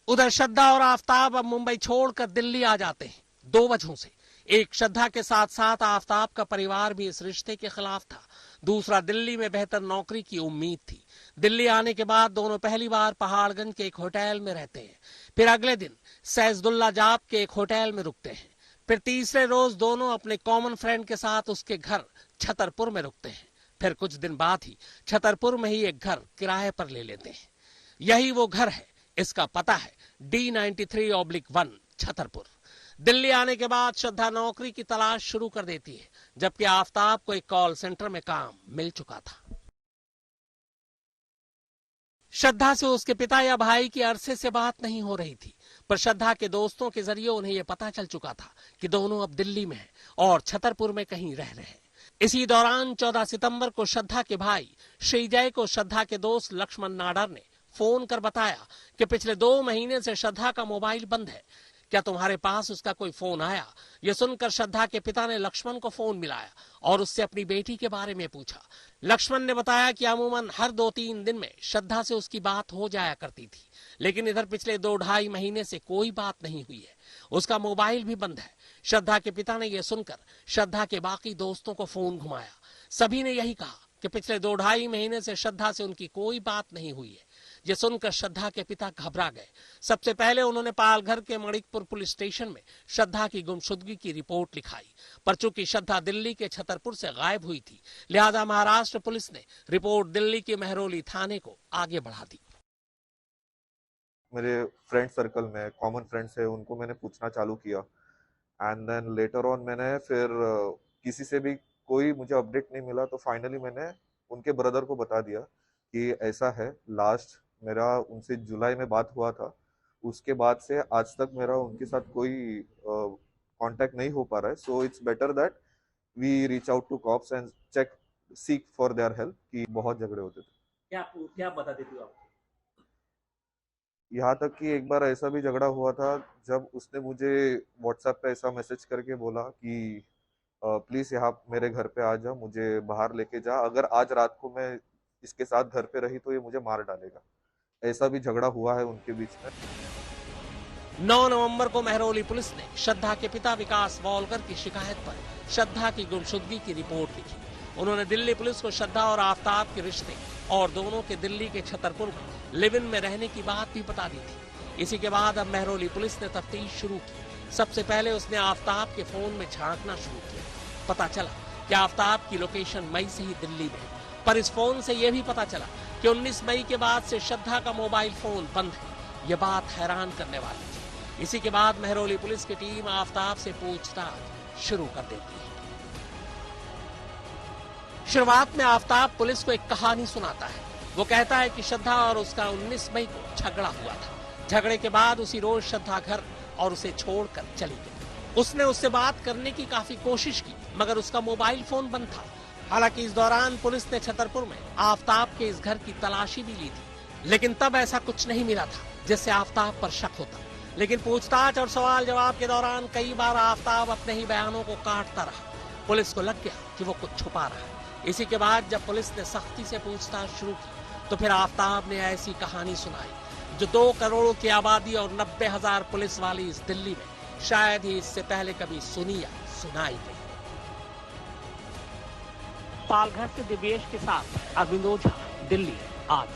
उधर श्रद्धा और आफताब अब मुंबई छोड़कर दिल्ली आ जाते हैं, दो वजहों से। एक, श्रद्धा के साथ साथ आफताब का परिवार भी इस रिश्ते के खिलाफ था। दूसरा, दिल्ली में बेहतर नौकरी की उम्मीद थी। दिल्ली आने के बाद दोनों पहली बार पहाड़गंज के एक होटल में रहते हैं। फिर अगले दिन सैजुद्दौला जाप के एक होटल में रुकते हैं। फिर तीसरे रोज दोनों अपने कॉमन फ्रेंड के साथ उसके घर छतरपुर में रुकते हैं। फिर कुछ दिन बाद ही छतरपुर में ही एक घर किराए पर ले लेते हैं। यही वो घर है, इसका पता है D93/1 छतरपुर। दिल्ली आने के बाद श्रद्धा नौकरी की तलाश शुरू कर देती है, जबकि आफताब को एक कॉल सेंटर में काम मिल चुका था। श्रद्धा से उसके पिता या भाई की अरसे से बात नहीं हो रही थी, पर श्रद्धा के दोस्तों के जरिए उन्हें यह पता चल चुका था कि दोनों अब दिल्ली में हैं और छतरपुर में कहीं रह रहे हैं। इसी दौरान 14 सितंबर को श्रद्धा के भाई श्रीजय को श्रद्धा के दोस्त लक्ष्मण नाडर ने फोन कर बताया कि पिछले 2 महीने से श्रद्धा का मोबाइल बंद है, क्या तुम्हारे पास उसका कोई फोन आया? यह सुनकर श्रद्धा के पिता ने लक्ष्मण को फोन मिलाया और उससे अपनी बेटी के बारे में पूछा। लक्ष्मण ने बताया कि अमूमन हर 2-3 दिन में श्रद्धा से उसकी बात हो जाया करती थी, लेकिन इधर पिछले 2-2.5 महीने से कोई बात नहीं हुई है, उसका मोबाइल भी बंद है। श्रद्धा के पिता ने यह सुनकर श्रद्धा के बाकी दोस्तों को फोन घुमाया। सभी ने यही कहा कि पिछले 2-2.5 महीने से श्रद्धा से उनकी कोई बात नहीं हुई है। यह सुनकर श्रद्धा के पिता घबरा गए। सबसे पहले उन्होंने पालघर के मणिकपुर पुलिस स्टेशन में श्रद्धा की गुमशुदगी की रिपोर्ट लिखाई, पर चूंकि श्रद्धा दिल्ली के छतरपुर से गायब हुई थी, लिहाजा महाराष्ट्र पुलिस ने रिपोर्ट दिल्ली के मेहरौली थाने को आगे बढ़ा दी। मेरे फ्रेंड सर्कल में कॉमन फ्रेंड्स है, उनको मैंने पूछना चालू किया एंड देन लेटर ऑन मैंने फिर किसी से भी कोई मुझे अपडेट नहीं मिला, तो फाइनली मैंने उनके ब्रदर को बता दिया कि ऐसा है। लास्ट मेरा उनसे जुलाई में बात हुआ था, उसके बाद से आज तक मेरा उनके साथ कोई कांटेक्ट नहीं हो पा रहा है। So it's better that we reach out to cops and check seek for their help. कि बहुत झगड़े होते थे। क्या बता देती हो आप? यहाँ तक कि एक बार ऐसा भी झगड़ा हुआ था जब उसने मुझे व्हाट्सएप पे ऐसा मैसेज करके बोला कि प्लीज यहाँ मेरे घर पे आ जा, मुझे बाहर लेके जा, अगर आज रात को मैं इसके साथ घर पे रही तो ये मुझे मार डालेगा। ऐसा भी झगड़ा हुआ है उनके बीच में। 9 नवंबर को मेहरौली पुलिस ने श्रद्धा के पिता विकास वॉलकर की शिकायत पर श्रद्धा की गुमशुदगी की रिपोर्ट लिखी। उन्होंने दिल्ली पुलिस को श्रद्धा और आफताब के रिश्ते और दोनों के दिल्ली के छतरपुर में लिव इन में रहने की बात भी बता दी थी। इसी के बाद अब मेहरौली पुलिस ने तफ्तीश शुरू की। सबसे पहले उसने आफताब के फोन में झांकना शुरू किया। पता चला कि आफताब की लोकेशन मई से ही दिल्ली में है, पर इस फोन से यह भी पता चला कि 19 मई के बाद से श्रद्धा का मोबाइल फोन बंद है। यह बात हैरान करने वाली थी। इसी के बाद मेहरौली पुलिस की टीम आफताब से पूछताछ शुरू कर देती है। शुरुआत में आफताब पुलिस को एक कहानी सुनाता है। वो कहता है कि श्रद्धा और उसका 19 मई को झगड़ा हुआ था। झगड़े के बाद उसी रोज श्रद्धा घर और उसे छोड़कर चली गई। उसने उससे बात करने की काफी कोशिश की, मगर उसका मोबाइल फोन बंद था। हालांकि इस दौरान पुलिस ने छतरपुर में आफताब के इस घर की तलाशी भी ली थी, लेकिन तब ऐसा कुछ नहीं मिला था जिससे आफताब पर शक होता। लेकिन पूछताछ और सवाल जवाब के दौरान कई बार आफताब अपने ही बयानों को काटता रहा। पुलिस को लग गया कि वो कुछ छुपा रहा है। इसी के बाद जब पुलिस ने सख्ती से पूछताछ शुरू की तो फिर आफताब ने ऐसी कहानी सुनाई जो 2 करोड़ की आबादी और 90,000 पुलिस वाली इस दिल्ली में शायद ही इससे पहले कभी सुनी या सुनाई गई। पालघर से दिव्येश के साथ अरविंद ओझा, दिल्ली आज।